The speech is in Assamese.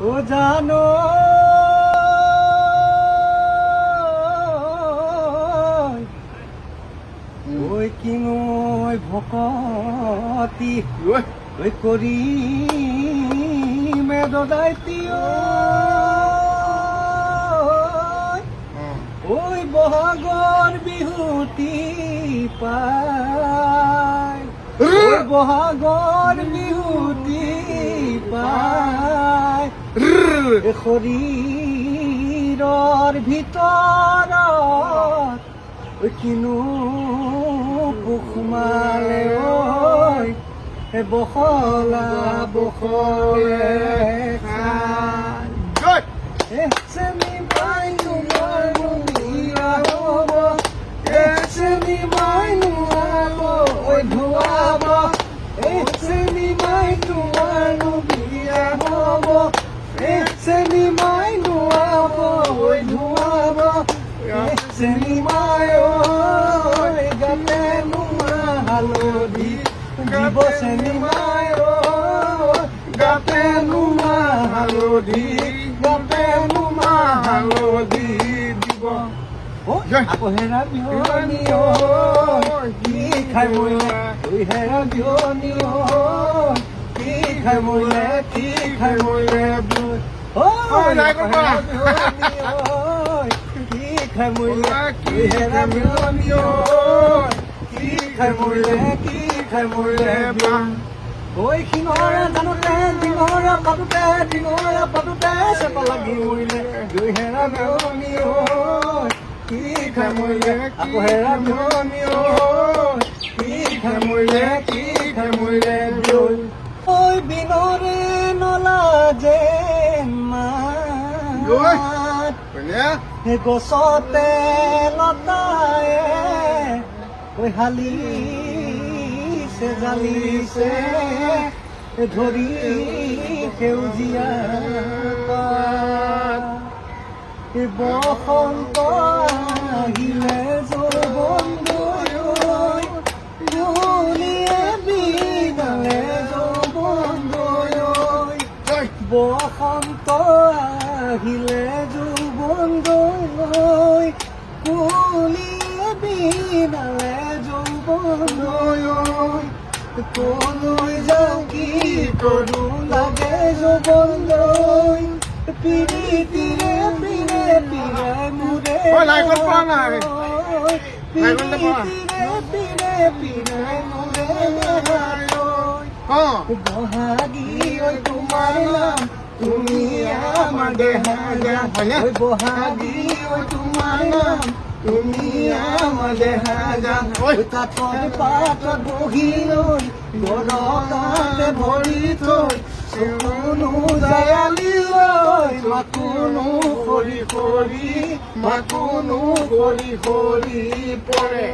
ও জানো ওই কিনো ওই ভকতি ওই কৰি মেদাইতি ওই বহাগৰ বিহুতি পায় ওই বহাগৰ বিহুতি পায় শৰীৰৰ ভিতৰত ওই কিনো পুখ মালে ঐ বখলা বখলে খায় চেনি মাইনু মাইনু বিয়া হব চেনি মাইনু আব ঐ ধুৱাব চেনি মাইনু মাইনু বিয়া হব চেনি মাইনু আব ঐ ধুৱাব চেনি মাই গাতে নুমা হালধি দিব চেনি মাই গাতে নুমা হালধি গাতে নুমা হালধি দিব আকৌ হেৰা বিহনি কি খাই মৰিলে তুই হেৰা বিহনি কি খাই মৰিলে কি খাই মৰিলে কি খাই মৰিলে তুই হেৰা বিহনি কি খাই মৰিলে কি খাই মৰিলে ঐ সিংহৰা জানোতে দিনৰা পাতোতে চেপা লাগি মৰিলে দুই হেৰা বিহনি কি খাই মৰিলে আকৌ হেৰা বিহনি কি খাই মৰিলে কি খাই মৰিলে ঐ বিনৰে নলাজে মাত গছতে লতায়ে ঐ হালিছে জালিছে ধৰি সেউজীয়া বসন্ত আহিলে যৌৱন জুলিয়ে বিনালে যৌৱন বসন্ত আহিলে যৌৱন কুলিয়ে বিনালে যৌৱন কলৈ যাওঁ কি কৰো লাগে যৌৱন পিৰিতিৰে পিৰে পিৰে মোৰে পিৰিতিৰে পিৰে পিৰে মোৰে বহাগী ঐ তোমাৰ নাম তুমি আমাৰ দেহা বহাগী ঐ তোমাৰ নাম তুমি আমাৰ দেহা কাঠৰ পাতত বহি লৈ গৰকাতে ভৰি থৈ চকুনো জায়ালি লৈ মাকুনো সৰি সৰি মাকুনো সৰি সৰি পৰে।